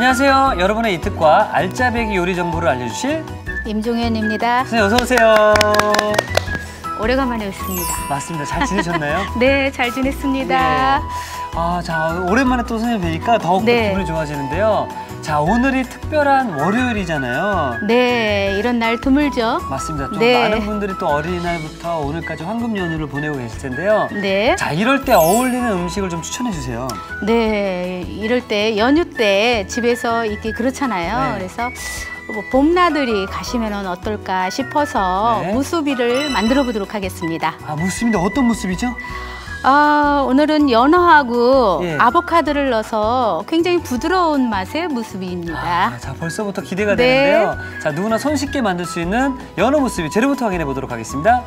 안녕하세요. 여러분의 이특과 알짜배기 요리 정보를 알려주실 임종현입니다. 선생님 어서 오세요. 오래간만에 뵙습니다. 맞습니다. 잘 지내셨나요? 네, 잘 지냈습니다. 네. 자, 오랜만에 또 선생님 뵈니까 더욱더 기분이 좋아지는데요. 자, 오늘이 특별한 월요일이잖아요. 네, 이런 날 드물죠. 맞습니다. 좀 많은 분들이 또 어린이날부터 오늘까지 황금 연휴를 보내고 계실 텐데요. 네. 자, 이럴 때 어울리는 음식을 좀 추천해 주세요. 네, 이럴 때 연휴 때 집에서 있기 그렇잖아요. 네. 그래서 뭐 봄나들이 가시면 어떨까 싶어서 무수비를 만들어 보도록 하겠습니다. 무수비인데 어떤 무수비죠? 오늘은 연어하고 아보카도를 넣어서 굉장히 부드러운 맛의 무수비입니다. 자, 벌써부터 기대가 되는데요. 자, 누구나 손쉽게 만들 수 있는 연어 무수비 재료부터 확인해 보도록 하겠습니다.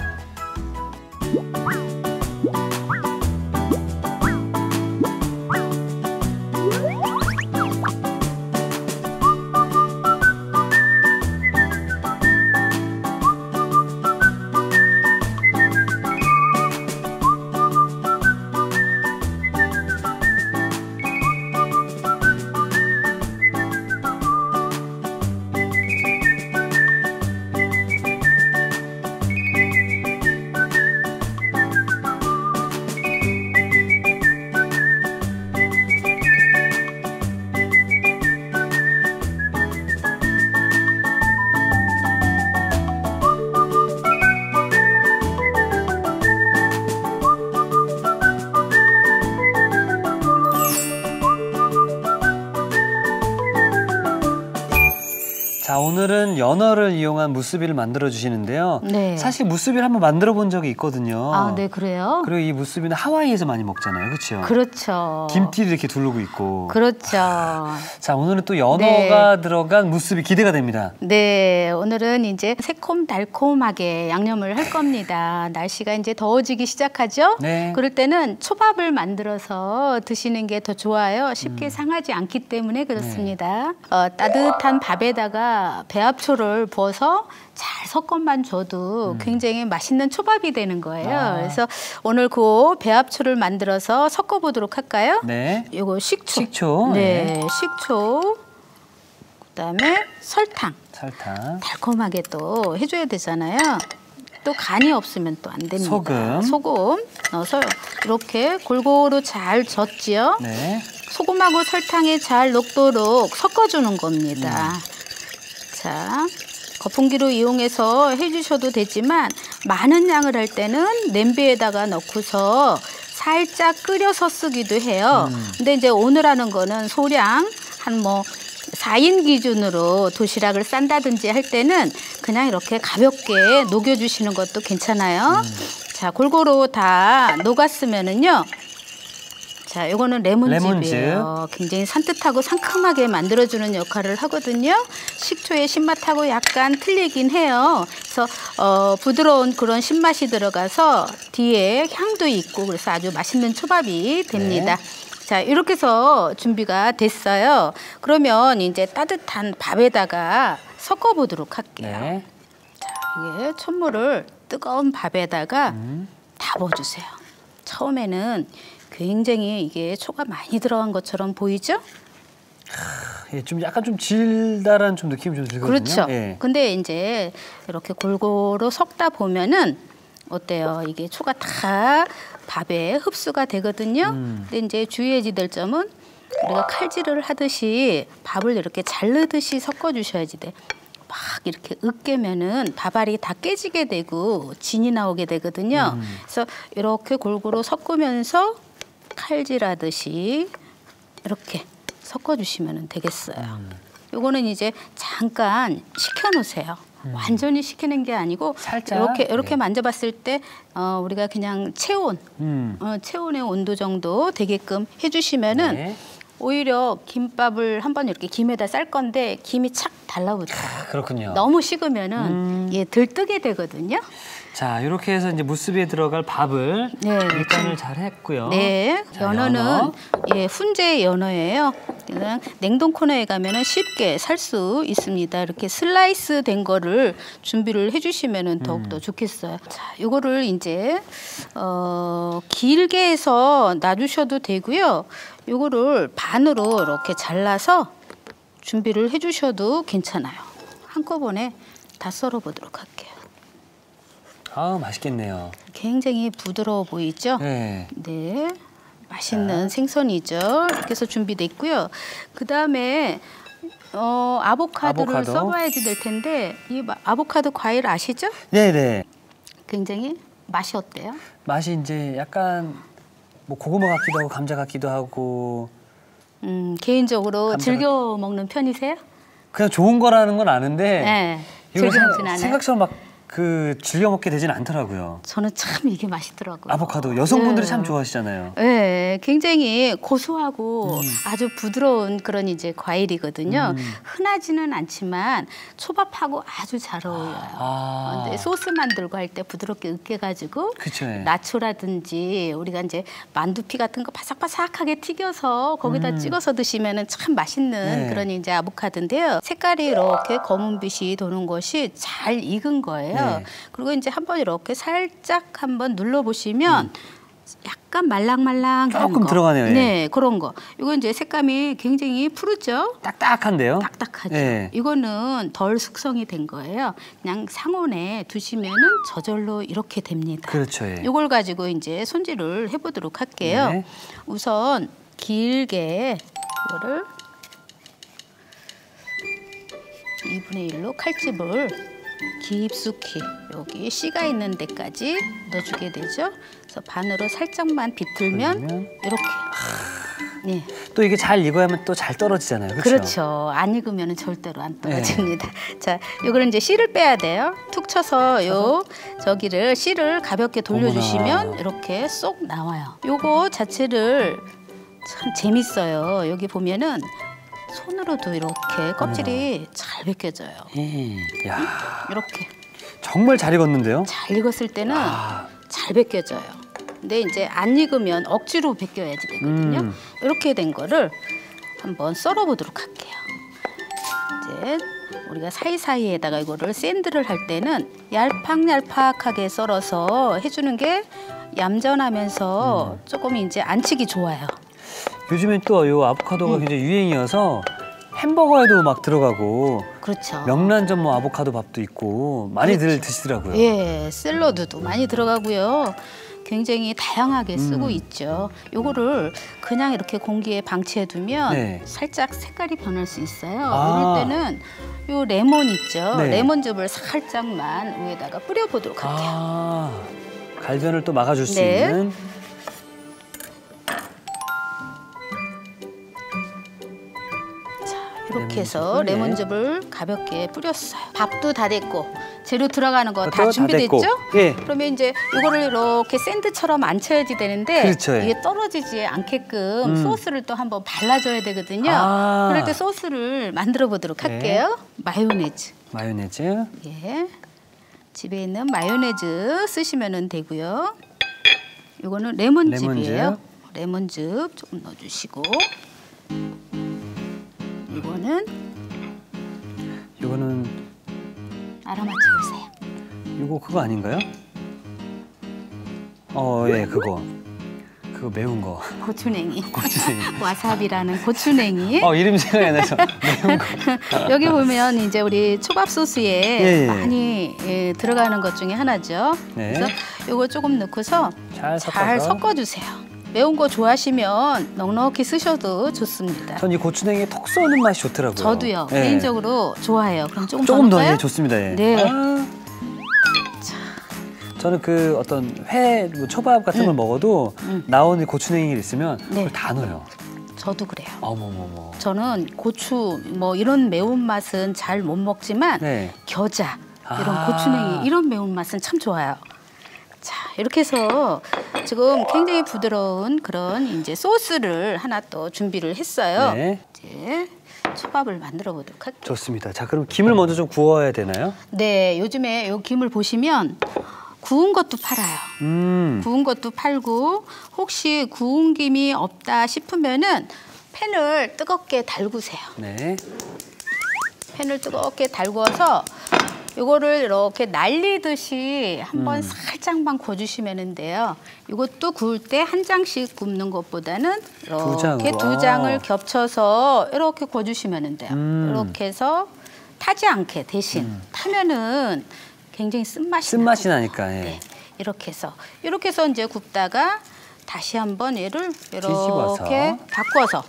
자, 오늘은 연어를 이용한 무수비를 만들어 주시는데요. 네. 사실 무수비를 한번 만들어 본 적이 있거든요. 네, 그래요? 그리고 이 무수비는 하와이에서 많이 먹잖아요. 그렇죠? 그렇죠. 김티를 이렇게 두르고 있고. 그렇죠. 자, 오늘은 또 연어가 들어간 무수비 기대가 됩니다. 네, 오늘은 이제 새콤달콤하게 양념을 할 겁니다. 날씨가 이제 더워지기 시작하죠? 네. 그럴 때는 초밥을 만들어서 드시는 게 더 좋아요. 쉽게 상하지 않기 때문에 그렇습니다. 따뜻한 밥에다가 배합초를 부어서 잘 섞어만 줘도 굉장히 맛있는 초밥이 되는 거예요. 그래서 오늘 그 배합초를 만들어서 섞어보도록 할까요? 네. 요거 식초. 네, 식초. 그다음에 설탕. 달콤하게 또 해줘야 되잖아요. 또 간이 없으면 또 안 됩니다. 소금 넣어서 이렇게 골고루 잘 젓지요. 네. 소금하고 설탕이 잘 녹도록 섞어주는 겁니다. 자, 거품기로 이용해서 해주셔도 되지만 많은 양을 할 때는 냄비에다가 넣고서 살짝 끓여서 쓰기도 해요. 근데 이제 오늘 하는 거는 소량 한 4인 기준으로 도시락을 싼다든지 할 때는 그냥 이렇게 가볍게 녹여주시는 것도 괜찮아요. 자, 골고루 다 녹았으면은요. 자, 요거는 레몬즙이에요. 굉장히 산뜻하고 상큼하게 만들어주는 역할을 하거든요. 식초의 신맛하고 약간 틀리긴 해요. 그래서 부드러운 그런 신맛이 들어가서 뒤에 향도 있고 그래서 아주 맛있는 초밥이 됩니다. 자, 이렇게 해서 준비가 됐어요. 그러면 이제 따뜻한 밥에다가 섞어보도록 할게요. 자, 이게 찬물을 뜨거운 밥에다가 다 부어주세요. 처음에는 굉장히 이게 초가 많이 들어간 것처럼 보이죠? 좀 약간 좀 질달한 좀 느낌이 좀 들거든요. 그렇죠. 근데 이제 이렇게 골고루 섞다 보면은 어때요? 이게 초가 다 밥에 흡수가 되거든요. 근데 이제 주의해야 될 점은 우리가 칼질을 하듯이 밥을 이렇게 자르듯이 섞어주셔야지 돼. 막 이렇게 으깨면은 밥알이 다 깨지게 되고 진이 나오게 되거든요. 그래서 이렇게 골고루 섞으면서 칼질하듯이 이렇게 섞어주시면 되겠어요. 요거는 이제 잠깐 식혀놓으세요. 완전히 식히는 게 아니고 살짝 이렇게 만져봤을 때 우리가 그냥 체온, 체온의 온도 정도 되게끔 해주시면은 오히려 김밥을 한번 이렇게 김에다 쌀 건데 김이 착 달라붙어요. 그렇군요. 너무 식으면은 들뜨게 되거든요. 자, 이렇게 해서 이제 무수비에 들어갈 밥을 일단을 잘 했고요. 네, 자, 연어는 훈제 연어예요. 그냥 냉동 코너에 가면은 쉽게 살 수 있습니다. 이렇게 슬라이스 된 거를 준비를 해주시면은 더욱더 좋겠어요. 자, 이거를 이제 길게 해서 놔주셔도 되고요. 요거를 반으로 이렇게 잘라서 준비를 해주셔도 괜찮아요. 한꺼번에 다 썰어보도록 할게요. 아, 맛있겠네요. 굉장히 부드러워 보이죠? 네. 네. 맛있는 생선이죠. 이렇게 해서 준비됐고요. 그 다음에 아보카도를 써봐야지 될 텐데 이 아보카도 과일 아시죠? 네네. 굉장히 맛이 어때요? 맛이 이제 약간 뭐 고구마 같기도 하고 감자 같기도 하고. 개인적으로 즐겨 먹는 편이세요? 그냥 좋은 거라는 건 아는데. 네. 즐겨 먹진 않아요. 생각처럼 막 즐겨 먹게 되진 않더라고요. 저는 참 이게 맛있더라고요. 아보카도 여성분들이 참 좋아하시잖아요. 네, 굉장히 고소하고 아주 부드러운 그런 이제 과일이거든요. 흔하지는 않지만 초밥하고 아주 잘 어울려요. 근데 소스 만들고 할 때 부드럽게 으깨가지고 나초라든지 우리가 이제 만두피 같은 거 바삭바삭하게 튀겨서 거기다 찍어서 드시면은 참 맛있는 그런 이제 아보카도인데요. 색깔이 이렇게 검은빛이 도는 것이 잘 익은 거예요. 그리고 이제 한번 이렇게 살짝 한번 눌러보시면 약간 말랑말랑한 조금 거. 들어가네요. 네, 그런 거. 이거 이제 색감이 굉장히 푸르죠. 딱딱한데요? 딱딱하죠. 이거는 덜 숙성이 된 거예요. 그냥 상온에 두시면은 저절로 이렇게 됩니다. 그렇죠. 이걸 가지고 이제 손질을 해보도록 할게요. 우선 길게 이거를 2분의 1로 칼집을 깊숙이 여기 씨가 있는 데까지 넣어주게 되죠. 그래서 반으로 살짝만 비틀면 이렇게. 네. 또 이게 잘 익어야만 또 잘 떨어지잖아요. 그렇죠? 그렇죠. 안 익으면 절대로 안 떨어집니다. 자, 이거는 이제 씨를 빼야 돼요. 툭 쳐서 저기를 씨를 가볍게 돌려주시면 이렇게 쏙 나와요. 요거 자체를 참 재밌어요. 여기 보면은 손으로도 이렇게 껍질이 잘 벗겨져요. 야. 이렇게. 정말 잘 익었는데요? 잘 익었을 때는 잘 벗겨져요. 근데 이제 안 익으면 억지로 벗겨야지 되거든요. 이렇게 된 거를 한번 썰어보도록 할게요. 이제 우리가 사이사이에다가 이거를 샌드를 할 때는 얄팍얄팍하게 썰어서 해주는 게 얌전하면서 조금 이제 안 치기 좋아요. 요즘엔 또 요 아보카도가 굉장히 유행이어서 햄버거에도 막 들어가고 그렇죠. 명란젓 뭐 아보카도 밥도 있고 많이들 드시더라고요. 예, 샐러드도 많이 들어가고요. 굉장히 다양하게 쓰고 있죠. 요거를 그냥 이렇게 공기에 방치해두면 살짝 색깔이 변할 수 있어요. 이럴 때는 요 레몬 있죠. 레몬즙을 살짝만 위에다가 뿌려보도록 할게요. 갈변을 또 막아줄 수 있는. 이렇게 해서 레몬즙을 가볍게 뿌렸어요. 밥도 다 됐고 재료 들어가는 거 다 준비됐죠? 그러면 이제 이거를 이렇게 샌드처럼 안 쳐야지 되는데 이게 떨어지지 않게끔 소스를 또 한번 발라줘야 되거든요. 그럴 때 소스를 만들어 보도록 할게요. 마요네즈. 마요네즈. 집에 있는 마요네즈 쓰시면 되고요. 이거는 레몬즙이에요. 레몬즙 조금 넣어주시고 이거는 알아맞혀 보세요. 이거 그거 아닌가요? 예, 그거 매운 거. 고추냉이. 와사비라는 고추냉이. 이름 생각이 안 나서 매운 거. 여기 보면 이제 우리 초밥 소스에 많이 들어가는 것 중에 하나죠. 그래서 이거 조금 넣고서 잘 섞어주세요. 매운 거 좋아하시면 넉넉히 쓰셔도 좋습니다. 전 이 고추냉이 톡 쏘는 맛이 좋더라고요. 저도요. 개인적으로 좋아해요. 그럼 조금 더 좋습니다. 네. 저는 그 어떤 회, 초밥 같은 걸 먹어도 나오는 고추냉이가 있으면 그걸 다 넣어요. 저도 그래요. 어머머머. 저는 고추 뭐 이런 매운맛은 잘 못 먹지만 겨자, 이런 고추냉이 이런 매운맛은 참 좋아요. 자, 이렇게 해서 지금 굉장히 부드러운 그런 이제 소스를 하나 또 준비를 했어요. 이제 초밥을 만들어 보도록 할게요. 좋습니다. 자, 그럼 김을 먼저 좀 구워야 되나요? 네, 요즘에 요 김을 보시면 구운 것도 팔아요. 구운 것도 팔고 혹시 구운 김이 없다 싶으면은 팬을 뜨겁게 달구세요. 팬을 뜨겁게 달구어서 이거를 이렇게 날리듯이 한번 살짝만 구워주시면은데요. 이것도 구울 때 한 장씩 굽는 것보다는 이렇게 두 장을 겹쳐서 이렇게 구워주시면 돼요. 이렇게 해서 타지 않게 대신 타면은 굉장히 쓴맛이 나니까. 예. 네. 이렇게 해서 이제 굽다가 다시 한번 얘를 이렇게 바꿔서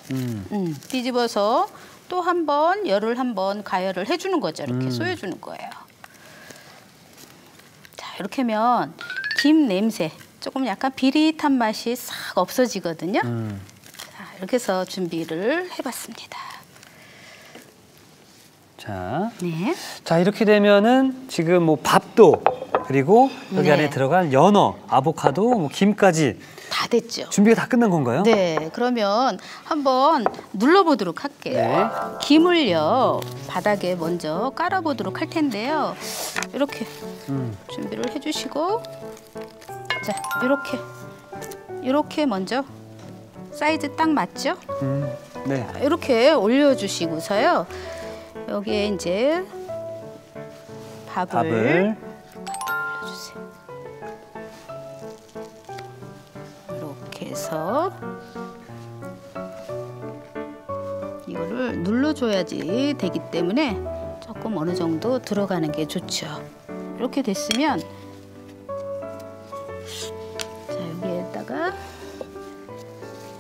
뒤집어서 또 한 번 열을 한번 가열을 해주는 거죠. 이렇게 쏘여주는 거예요. 자, 이렇게 하면 김 냄새, 조금 약간 비릿한 맛이 싹 없어지거든요. 자, 이렇게 해서 준비를 해봤습니다. 자, 네. 자 이렇게 되면은 지금 뭐 밥도 그리고 여기 안에 들어갈 연어, 아보카도, 뭐 김까지 다 됐죠. 준비가 다 끝난 건가요? 네, 그러면 한번 눌러보도록 할게요. 네. 김을요 바닥에 먼저 깔아보도록 할 텐데요. 이렇게 준비를 해주시고, 자 이렇게 먼저 사이즈 딱 맞죠? 네. 이렇게 올려주시고서요. 여기에 이제 밥을 올려주세요. 이렇게 해서 이거를 눌러줘야지 되기 때문에 조금 어느 정도 들어가는 게 좋죠. 이렇게 됐으면 자, 여기에다가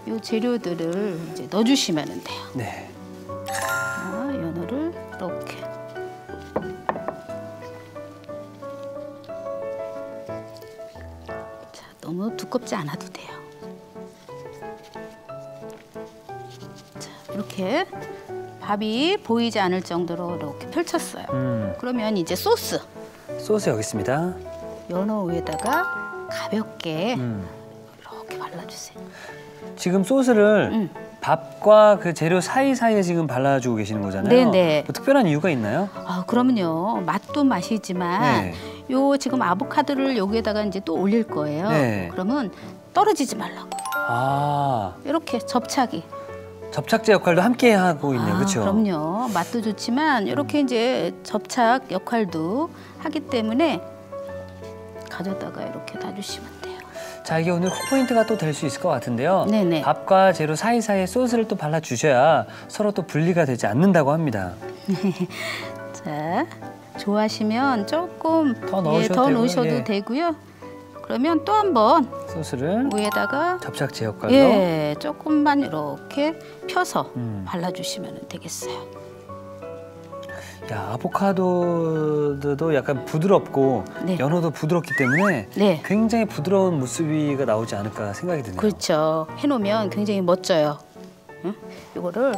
이 재료들을 이제 넣어주시면 돼요. 네. 자, 연어를 이렇게. 자, 너무 두껍지 않아도 돼요. 자, 이렇게 밥이 보이지 않을 정도로 이렇게 펼쳤어요. 그러면 이제 소스 여기 있습니다. 연어 위에다가 가볍게 이렇게 발라주세요. 지금 소스를 밥과 그 재료 사이사이에 지금 발라주고 계시는 거잖아요. 네네. 뭐 특별한 이유가 있나요? 아, 그러면요. 맛도 맛이지만 요 지금 아보카도를 여기에다가 이제 또 올릴 거예요. 네. 그러면 떨어지지 말라고. 아. 이렇게 접착이. 접착제 역할도 함께 하고 있네요. 그렇죠? 그럼요. 맛도 좋지만 이렇게 이제 접착 역할도 하기 때문에 가져다가 이렇게 놔주시면 돼요. 자, 이게 오늘 콕포인트가 또 될 수 있을 것 같은데요. 네네. 밥과 재료 사이사이에 소스를 또 발라주셔야 서로 또 분리가 되지 않는다고 합니다. 자, 좋아하시면 조금 더 넣으셔도, 더 넣으셔도 되고요. 그러면 또 한 번 소스를 위에다가 접착제 역할로 조금만 이렇게 펴서 발라주시면 되겠어요. 야, 아보카도도 약간 부드럽고 연어도 부드럽기 때문에 굉장히 부드러운 무스비가 나오지 않을까 생각이 드네요. 그렇죠. 해놓으면 굉장히 멋져요. 응? 이거를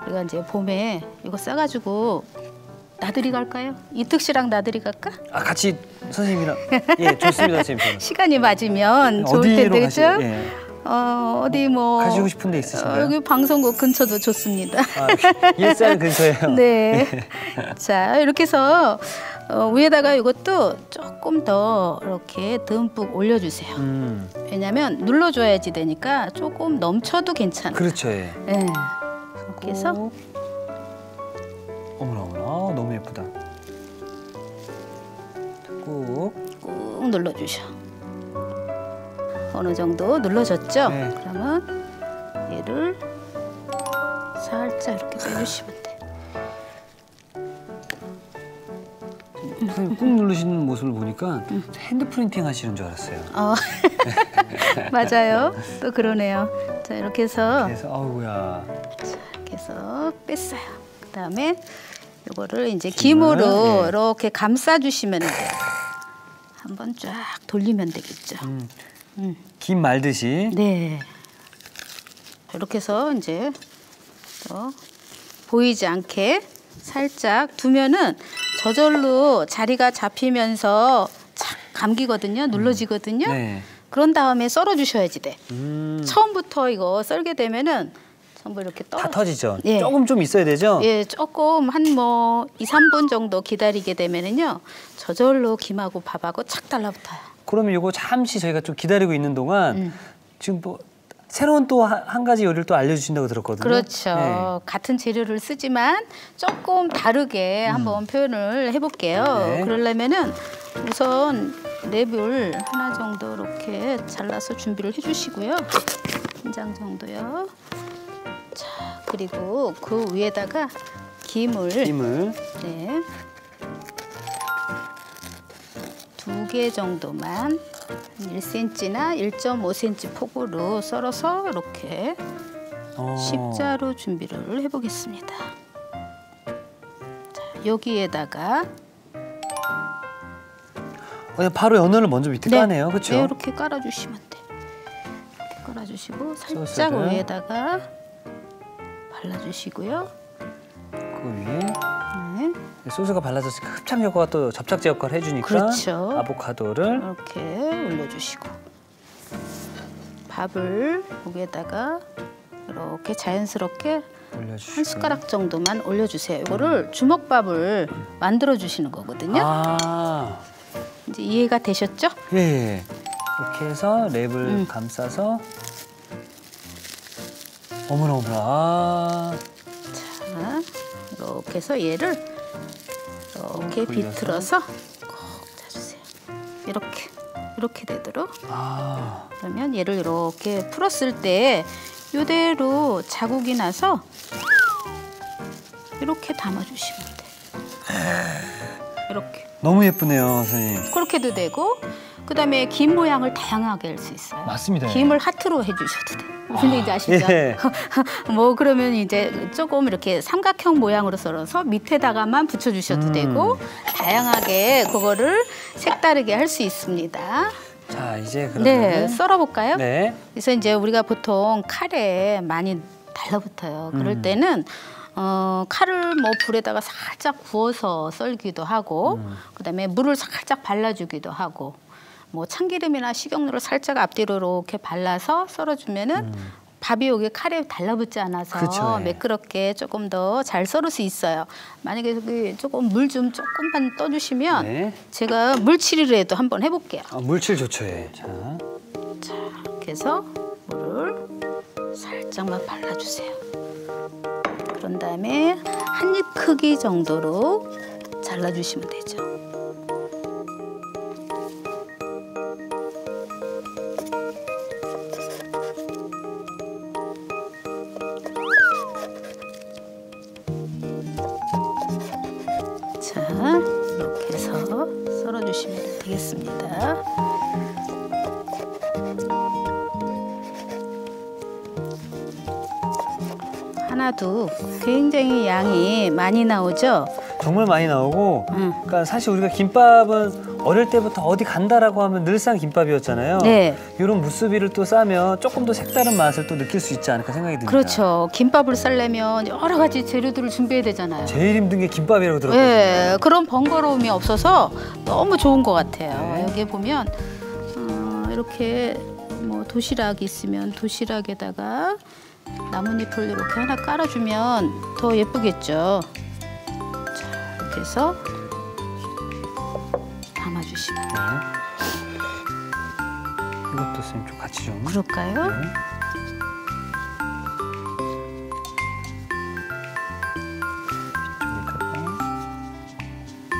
우리가 이제 봄에 이거 싸가지고 나들이 갈까요? 이특 씨랑 나들이 갈까? 아, 같이 선생님이랑. 예, 좋습니다, 선생님. 시간이 맞으면 좋을 텐데, 그렇죠? 어디 뭐 가시고 싶은 데 있으신가요? 여기 방송국 근처도 좋습니다. 아, 일산 근처에요? 네. 자, 이렇게 해서 위에다가 이것도 조금 더 이렇게 듬뿍 올려주세요. 왜냐면 눌러줘야지 되니까 조금 넘쳐도 괜찮아요. 그렇죠. 예. 네. 이렇게 해서 어머나, 너무 예쁘다. 꾹 눌러주셔. 어느 정도 눌러졌죠? 네. 그러면 얘를 살짝 이렇게 빼주시면 돼요. 꾹 누르시는 모습을 보니까 핸드 프린팅 하시는 줄 알았어요. 맞아요. 또 그러네요. 자, 이렇게 해서 아우야. 자, 이렇게 해서 뺐어요. 그다음에 이거를 이제 김으로 이렇게 감싸주시면 돼요. 한번 쫙 돌리면 되겠죠. 김 말듯이. 네. 이렇게 해서 이제 또 보이지 않게 살짝 두면은 저절로 자리가 잡히면서 착 감기거든요. 눌러지거든요. 네. 그런 다음에 썰어 주셔야지 돼. 처음부터 이거 썰게 되면은 전부 이렇게 다 터지죠. 예. 조금 좀 있어야 되죠. 예, 조금 한 뭐 2, 3분 정도 기다리게 되면은요. 저절로 김하고 밥하고 착 달라붙어요. 그러면 이거 잠시 저희가 좀 기다리고 있는 동안 지금 뭐 새로운 또 한 가지 요리를 또 알려주신다고 들었거든요. 그렇죠. 네. 같은 재료를 쓰지만 조금 다르게 한번 표현을 해볼게요. 네. 그러려면은 우선 랩을 하나 정도 이렇게 잘라서 준비를 해주시고요. 한 장 정도요. 자, 그리고 그 위에다가 김을 네. 2개 정도만 1cm나 1.5cm 폭으로 썰어서 이렇게 십자로 준비를 해보겠습니다. 자, 여기에다가 그냥 바로 연어를 먼저 밑에 까네요, 그렇죠? 네, 이렇게 깔아주시면 돼. 이렇게 깔아주시고 살짝 소스를. 위에다가 발라주시고요. 그 위에 소스가 발라져서 흡착 효과가 또 접착제 역할을 해주니까 그렇죠. 아보카도를 이렇게 올려주시고 밥을 여기에다가 이렇게 자연스럽게 올려주시고요. 한 숟가락 정도만 올려주세요. 이거를 주먹밥을 만들어 주시는 거거든요. 이제 이해가 되셨죠? 예. 이렇게 해서 랩을 감싸서 어머나. 자, 이렇게 해서 얘를 이렇게 비틀어서 꼭 짜주세요. 이렇게 되도록. 그러면 얘를 이렇게 풀었을 때 이대로 자국이 나서 이렇게 담아주시면 돼요. 이렇게. 너무 예쁘네요, 선생님. 그렇게도 되고 그다음에 김 모양을 다양하게 할 수 있어요. 맞습니다. 김을 하트로 해주셔도 돼요. 무슨 얘기인지 아시죠? 예. 뭐 그러면 이제 조금 이렇게 삼각형 모양으로 썰어서 밑에다가만 붙여주셔도 되고 다양하게 그거를 색다르게 할 수 있습니다. 자, 이제 그러면 네, 썰어볼까요? 네. 그래서 이제 우리가 보통 칼에 많이 달라붙어요. 그럴 때는 칼을 뭐 불에다가 살짝 구워서 썰기도 하고 그다음에 물을 살짝 발라주기도 하고 뭐 참기름이나 식용유를 살짝 앞뒤로 이렇게 발라서 썰어주면은 밥이 여기 칼에 달라붙지 않아서 그렇죠, 매끄럽게 조금 더 잘 썰을 수 있어요. 만약에 여기 조금 물 좀 조금만 떠주시면 제가 물칠이라도 한번 해볼게요. 물칠 좋죠. 자, 이렇게 해서 물을 살짝만 발라주세요. 그런 다음에 한 입 크기 정도로 잘라주시면 되죠. 자, 이렇게 해서 썰어주시면 되겠습니다. 하나도 굉장히 양이 많이 나오죠? 정말 많이 나오고 그러니까 사실 우리가 김밥은 어릴 때부터 어디 간다라고 하면 늘상 김밥이었잖아요. 네. 이런 무수비를 또 싸면 조금 더 색다른 맛을 또 느낄 수 있지 않을까 생각이 듭니다. 그렇죠. 김밥을 싸려면 여러 가지 재료들을 준비해야 되잖아요. 제일 힘든 게 김밥이라고 들었거든요. 네, 그런 번거로움이 없어서 너무 좋은 것 같아요. 네. 여기 보면 이렇게 뭐 도시락이 있으면 도시락에다가 나뭇잎을 이렇게 하나 깔아주면 더 예쁘겠죠. 자, 이렇게 해서 담아주시면 돼요. 이것도 선생님 좀 같이 좀. 그럴까요? 네.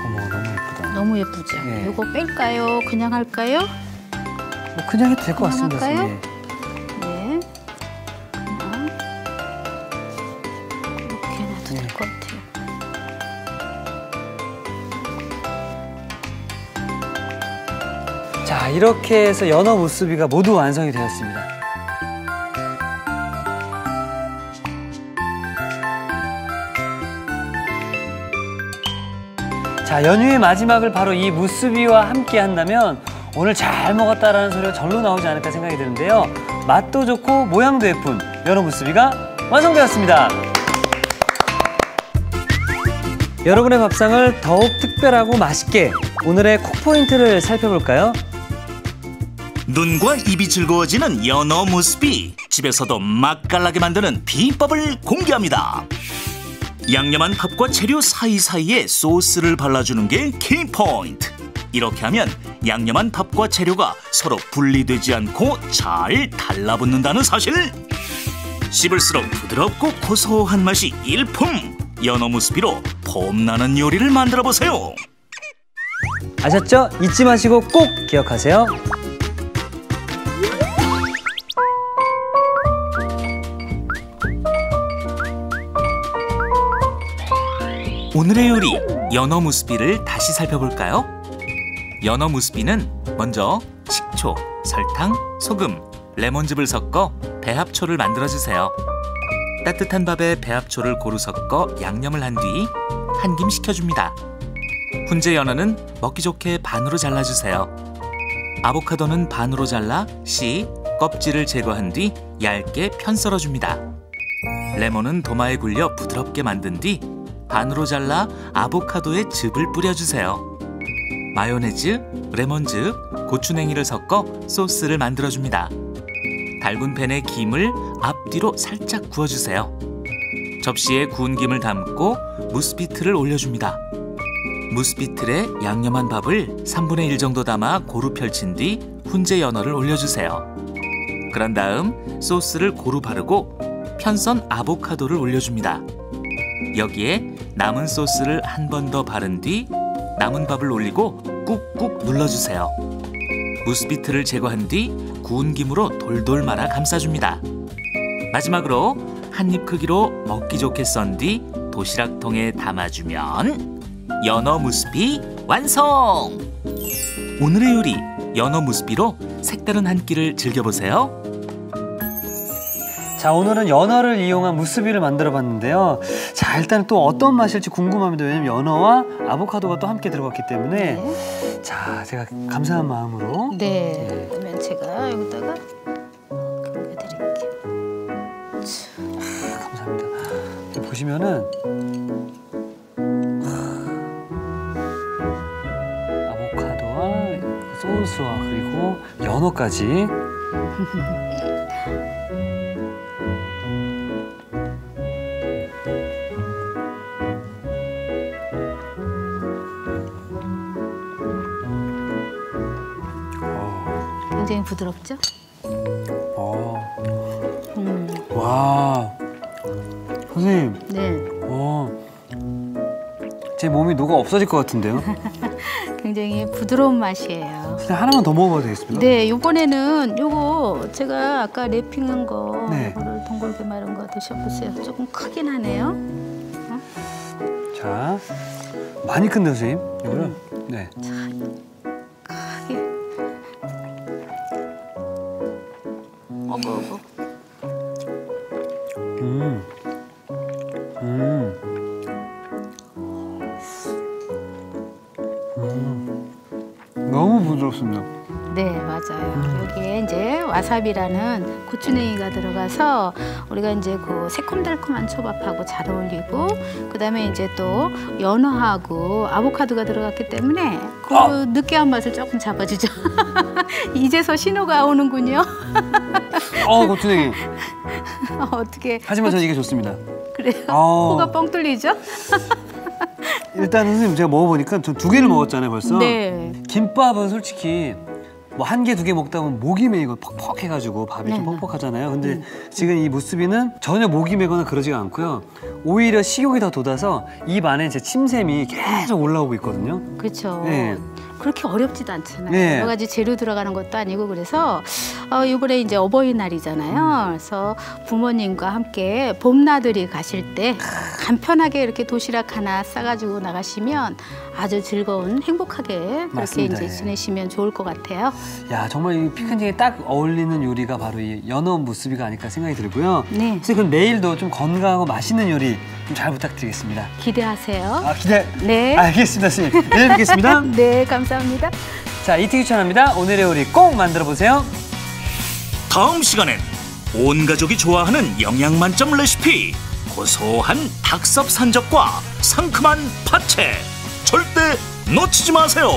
어머, 너무 예쁘다. 너무 예쁘죠? 네. 이거 뺄까요? 그냥 할까요? 뭐 그냥 해도 될 것 같습니다. 할까요? 선생님. 네. 그냥 이렇게 놔도 될 것 같아요. 자, 이렇게 해서 연어 무수비가 모두 완성이 되었습니다. 자, 연휴의 마지막을 바로 이 무수비와 함께 한다면 오늘 잘 먹었다라는 소리가 절로 나오지 않을까 생각이 드는데요. 맛도 좋고 모양도 예쁜 연어 무수비가 완성되었습니다. 여러분의 밥상을 더욱 특별하고 맛있게 오늘의 콕포인트를 살펴볼까요? 눈과 입이 즐거워지는 연어 무수비, 집에서도 맛깔나게 만드는 비법을 공개합니다. 양념한 밥과 재료 사이사이에 소스를 발라주는 게 키포인트. 이렇게 하면 양념한 밥과 재료가 서로 분리되지 않고 잘 달라붙는다는 사실. 씹을수록 부드럽고 고소한 맛이 일품. 연어 무스비로 봄나는 요리를 만들어보세요. 아셨죠? 잊지 마시고 꼭 기억하세요. 오늘의 요리, 연어 무스비를 다시 살펴볼까요? 연어 무스비는 먼저 식초, 설탕, 소금, 레몬즙을 섞어 배합초를 만들어주세요. 따뜻한 밥에 배합초를 고루 섞어 양념을 한 뒤 한 김 식혀줍니다. 훈제 연어는 먹기 좋게 반으로 잘라주세요. 아보카도는 반으로 잘라 씨, 껍질을 제거한 뒤 얇게 편 썰어줍니다. 레몬은 도마에 굴려 부드럽게 만든 뒤 반으로 잘라 아보카도에 즙을 뿌려주세요. 마요네즈, 레몬즙, 고추냉이를 섞어 소스를 만들어줍니다. 달군 팬에 김을 앞뒤로 살짝 구워주세요. 접시에 구운 김을 담고 무스비틀을 올려줍니다. 무스비틀에 양념한 밥을 3분의 1 정도 담아 고루 펼친 뒤 훈제 연어를 올려주세요. 그런 다음 소스를 고루 바르고 편선 아보카도를 올려줍니다. 여기에 남은 소스를 한 번 더 바른 뒤 남은 밥을 올리고 꾹꾹 눌러주세요. 무스비틀을 제거한 뒤 구운 김으로 돌돌 말아 감싸줍니다. 마지막으로 한 입 크기로 먹기 좋게 썬 뒤 도시락통에 담아주면 연어 무스비 완성! 오늘의 요리, 연어 무스비로 색다른 한 끼를 즐겨보세요. 자, 오늘은 연어를 이용한 무스비를 만들어 봤는데요. 자, 일단 또 어떤 맛일지 궁금합니다. 왜냐면 연어와 아보카도가 또 함께 들어갔기 때문에. 네. 자, 제가 감사한 마음으로. 네. 그러면 제가 여기다가 담가드릴게요. 감사합니다. 보시면은 아보카도와 소스와 그리고 연어까지. 굉장히 부드럽죠? 와, 선생님. 네. 제 몸이 녹아 없어질 것 같은데요? 굉장히 부드러운 맛이에요. 그냥 하나만 더 먹어봐도 되겠습니까? 네, 이번에는 요거 제가 아까 랩핑한 거 네. 이거를 동글게 마른 거 드셔보세요. 조금 크긴 하네요. 자, 많이 큰데요, 선생님? 이거를? 네. 크게. 어구. 너무 부드럽습니다. 네, 맞아요. 여기에 이제 와사비라는 고추냉이가 들어가서 우리가 이제 그 새콤달콤한 초밥하고 잘 어울리고, 그다음에 이제 또 연어하고 아보카도가 들어갔기 때문에 그 느끼한 맛을 조금 잡아주죠. 이제서 신호가 오는군요. 고추냉이. 어떻게? 하지만 저는 이게 좋습니다. 그래요? 코가 뻥 뚫리죠? 일단 선생님 제가 먹어보니까 전 2개를 먹었잖아요 벌써. 네. 김밥은 솔직히 뭐 1개, 2개 먹다 보면 목이 메이고 퍽퍽해가지고 밥이 좀 퍽퍽하잖아요. 근데 지금 이 무스비는 전혀 목이 메거나 그러지가 않고요. 오히려 식욕이 더 돋아서 입 안에 제 침샘이 계속 올라오고 있거든요. 그렇죠. 네. 그렇게 어렵지도 않잖아요. 네. 여러 가지 재료 들어가는 것도 아니고, 그래서 이번에 이제 어버이날이잖아요. 그래서 부모님과 함께 봄나들이 가실 때 간편하게 이렇게 도시락 하나 싸가지고 나가시면 아주 즐거운, 행복하게 그렇게 맞습니다. 이제 지내시면 좋을 것 같아요. 야, 정말 이 피크닉에 딱 어울리는 요리가 바로 이 연어 무스비가 아닐까 생각이 들고요. 네. 선생님 그럼 내일도 좀 건강하고 맛있는 요리 좀 잘 부탁드리겠습니다. 기대하세요. 기대. 네. 알겠습니다, 선생님. 내일 뵙겠습니다. 네, 감사합니다. 자, 이티 추천합니다. 오늘의 요리 꼭 만들어 보세요. 다음 시간엔 온 가족이 좋아하는 영양 만점 레시피, 고소한 닭섭 산적과 상큼한 파채, 절대 놓치지 마세요.